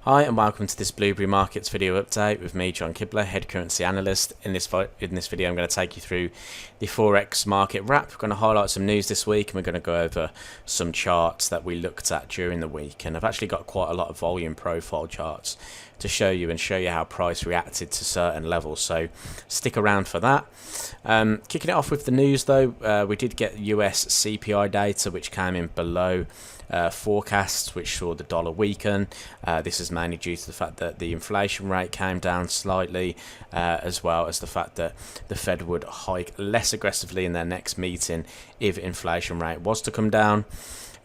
Hi and welcome to this Blueberry Markets video update with me, John Kibler, Head Currency Analyst. In this video I'm going to take you through the Forex market wrap. We're going to highlight some news this week and we're going to go over some charts that we looked at during the week. And I've actually got quite a lot of volume profile charts to show you and show you how price reacted to certain levels. So stick around for that. Kicking it off with the news though, we did get US CPI data which came in below forecasts, which saw the dollar weaken. This is mainly due to the fact that the inflation rate came down slightly, as well as the fact that the Fed would hike less aggressively in their next meeting if inflation rate was to come down.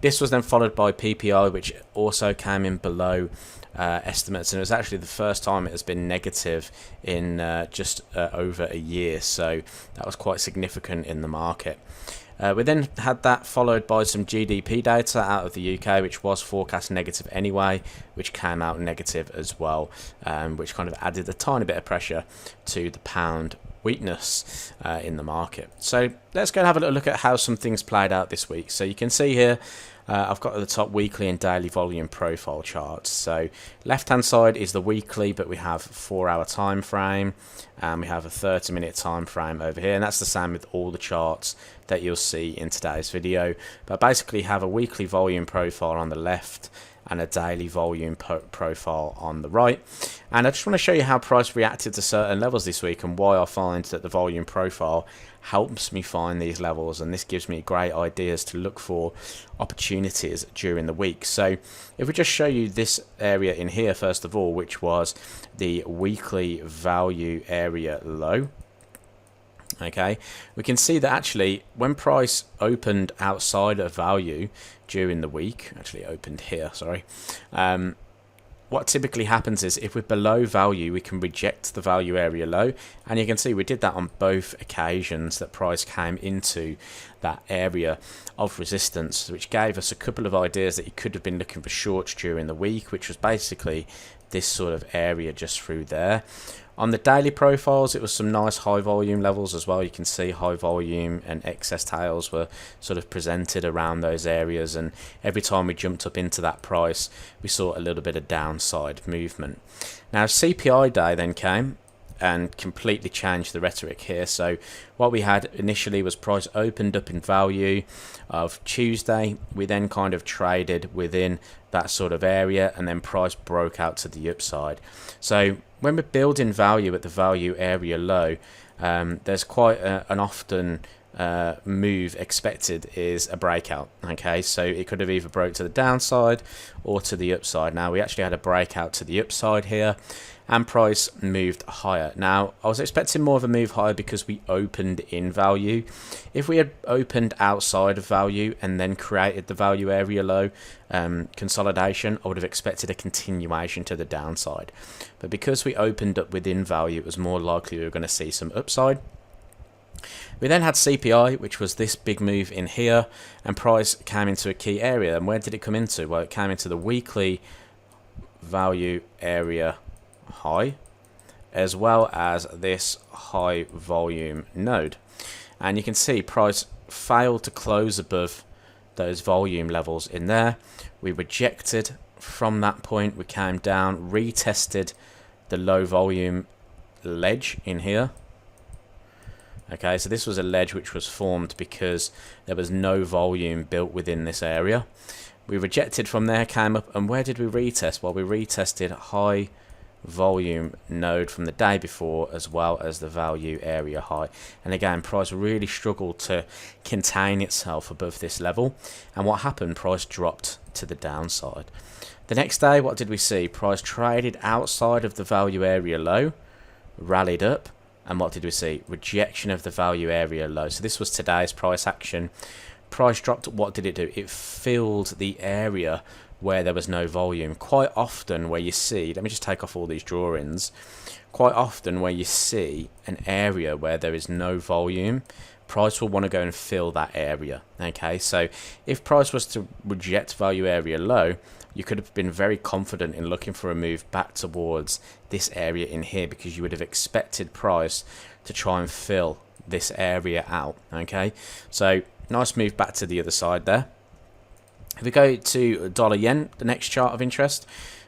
This was then followed by PPI, which also came in below estimates, and it was actually the first time it has been negative in just over a year, so that was quite significant in the market. We then had that followed by some GDP data out of the UK, which was forecast negative anyway, which came out negative as well, which kind of added a tiny bit of pressure to the pound weakness in the market. So let's go and have a little look at how some things played out this week. So you can see here I've got at the top weekly and daily volume profile charts. So left hand side is the weekly, but we have 4-hour time frame and we have a 30-minute time frame over here, and that's the same with all the charts that you'll see in today's video. But basically have a weekly volume profile on the left and a daily volume profile on the right. And I just want to show you how price reacted to certain levels this week and why I find that the volume profile helps me find these levels, and this gives me great ideas to look for opportunities during the week. So if we just show you this area in here first of all, which was the weekly value area low. Okay, we can see that actually when price opened outside of value during the week, actually opened here, sorry, what typically happens is if we're below value, we can reject the value area low, and you can see we did that on both occasions that price came into that area of resistance, which gave us a couple of ideas that you could have been looking for shorts during the week, which was basically this sort of area just through there. On the daily profiles, it was some nice high volume levels as well. You can see high volume and excess tails were sort of presented around those areas, and every time we jumped up into that price, we saw a little bit of downside movement. Now CPI day then came and completely changed the rhetoric here. So what we had initially was price opened up in value of Tuesday. We then kind of traded within that sort of area, and then price broke out to the upside. So when we're building value at the value area low, there's quite an often move expected is a breakout. Okay, so it could have either broke to the downside or to the upside. Now we actually had a breakout to the upside here, and price moved higher. Now I was expecting more of a move higher because we opened in value. If we had opened outside of value and then created the value area low consolidation, I would have expected a continuation to the downside. But because we opened up within value, it was more likely we were going to see some upside. We then had CPI, which was this big move in here, and price came into a key area. And where did it come into? Well, it came into the weekly value area high, as well as this high volume node. And you can see price failed to close above those volume levels in there. We rejected from that point. We came down, retested the low volume ledge in here. Okay, so this was a ledge which was formed because there was no volume built within this area. We rejected from there, came up, and where did we retest? Well, we retested high volume node from the day before, as well as the value area high. And again, price really struggled to contain itself above this level, and what happened? Price dropped to the downside. The next day, what did we see? Price traded outside of the value area low, rallied up, and what did we see? Rejection of the value area low. So this was today's price action. Price dropped. What did it do? It filled the area where there was no volume. Quite often where you see, let me just take off all these drawings, quite often where you see an area where there is no volume, price will want to go and fill that area. Okay, so if price was to reject value area low, you could have been very confident in looking for a move back towards this area in here, because you would have expected price to try and fill this area out. Okay, so nice move back to the other side there. If we go to dollar yen, the next chart of interest,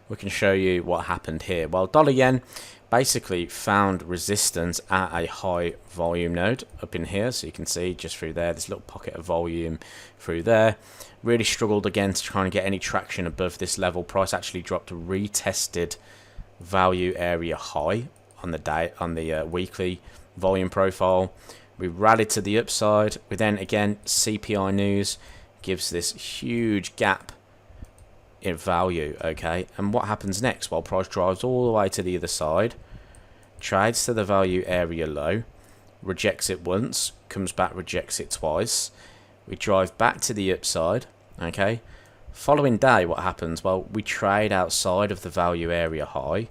we can show you what happened here. Well, dollar yen basically found resistance at a high volume node up in here, so you can see just through there, this little pocket of volume through there. Really struggled again to try and get any traction above this level. Price actually dropped, retested value area high on the day, on the weekly volume profile. We rallied to the upside. We then again, CPI news gives this huge gap in value, okay? And what happens next? Well, price drives all the way to the other side, trades to the value area low, rejects it once, comes back, rejects it twice. We drive back to the upside, okay? Following day, what happens? Well, we trade outside of the value area high.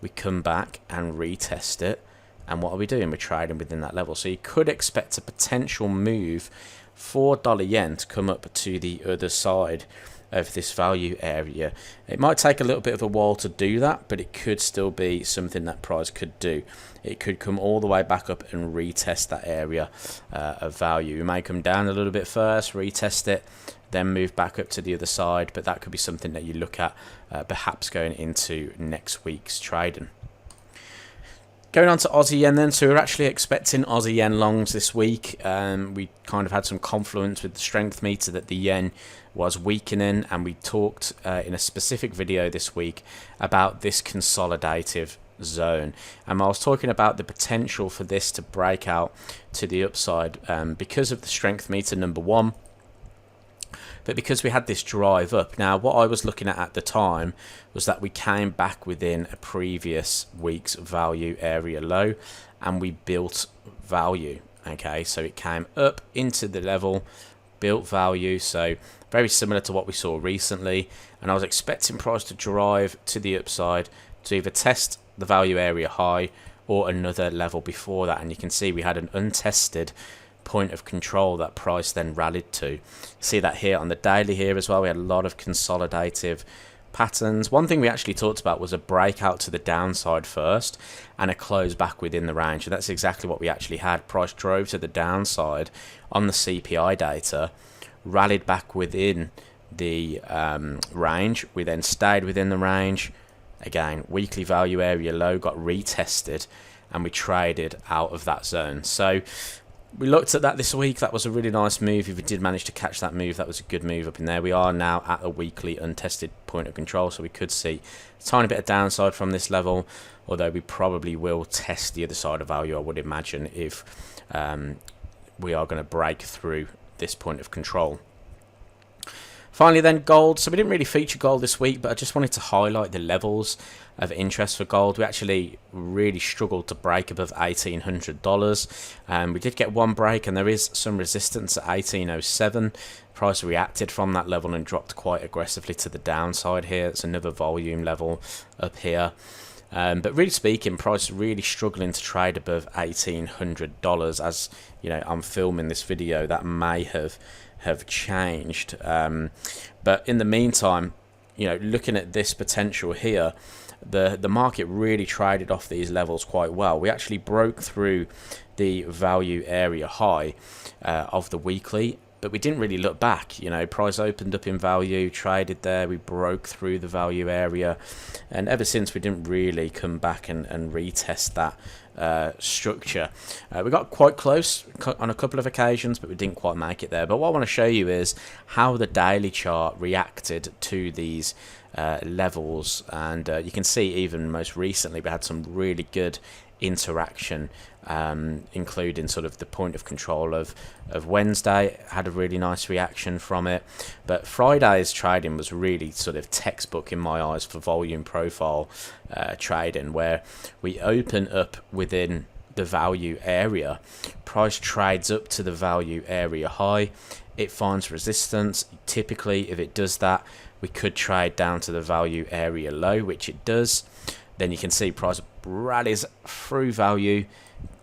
We come back and retest it. And what are we doing? We're trading within that level. So you could expect a potential move for dollar yen to come up to the other side of this value area. It might take a little bit of a while to do that, but it could still be something that price could do. It could come all the way back up and retest that area of value. It may come down a little bit first, retest it, then move back up to the other side, but that could be something that you look at perhaps going into next week's trading. Going on to Aussie yen then, so we're actually expecting Aussie yen longs this week. We kind of had some confluence with the strength meter that the yen was weakening, and we talked in a specific video this week about this consolidative zone. And I was talking about the potential for this to break out to the upside because of the strength meter number one, but because we had this drive up. Now, what I was looking at the time was that we came back within a previous week's value area low and we built value. Okay, so it came up into the level, built value, so very similar to what we saw recently. And I was expecting price to drive to the upside to either test the value area high or another level before that. And you can see we had an untested point of control that price then rallied to. See that here on the daily here as well. We had a lot of consolidative patterns. One thing we actually talked about was a breakout to the downside first and a close back within the range, and that's exactly what we actually had. Price drove to the downside on the CPI data, rallied back within the range. We then stayed within the range. Again, weekly value area low got retested and we traded out of that zone. So we looked at that this week. That was a really nice move. If we did manage to catch that move, that was a good move up in there. We are now at a weekly untested point of control, so we could see a tiny bit of downside from this level, although we probably will test the other side of value, I would imagine, if we are going to break through this point of control. Finally then, gold. So we didn't really feature gold this week, but I just wanted to highlight the levels of interest for gold. We actually really struggled to break above $1,800. We did get one break, and there is some resistance at 1807. Price reacted from that level and dropped quite aggressively to the downside here. It's another volume level up here. But really speaking, price really struggling to trade above $1,800. As you know, I'm filming this video, that may have changed. But in the meantime, you know, looking at this potential here, the market really traded off these levels quite well. We actually broke through the value area high of the weekly, but we didn't really look back. You know, price opened up in value, traded there, we broke through the value area, and ever since we didn't really come back and retest that structure. We got quite close on a couple of occasions, but we didn't quite make it there. But what I want to show you is how the daily chart reacted to these levels, and you can see even most recently we had some really good interaction, including sort of the point of control of Wednesday had a really nice reaction from it, but Friday's trading was really sort of textbook in my eyes for volume profile trading, where we open up within the value area, price trades up to the value area high, it finds resistance. Typically, if it does that, we could trade down to the value area low, which it does. Then you can see price rallies through value,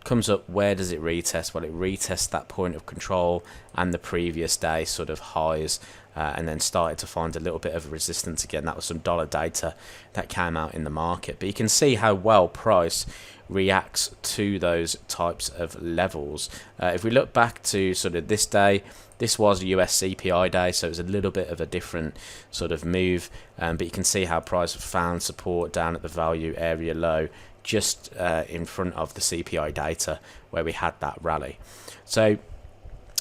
comes up. Where does it retest? Well, it retests that point of control and the previous day sort of highs, and then started to find a little bit of resistance again. That was some dollar data that came out in the market. But you can see how well price reacts to those types of levels. If we look back to sort of this day, This was a US CPI day, so it was a little bit of a different sort of move, but you can see how price found support down at the value area low, just in front of the CPI data where we had that rally. So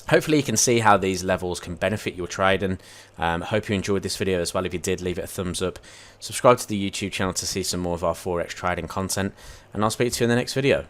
hopefully you can see how these levels can benefit your trading. Hope you enjoyed this video as well. If you did, leave it a thumbs up. Subscribe to the YouTube channel to see some more of our Forex trading content, and I'll speak to you in the next video.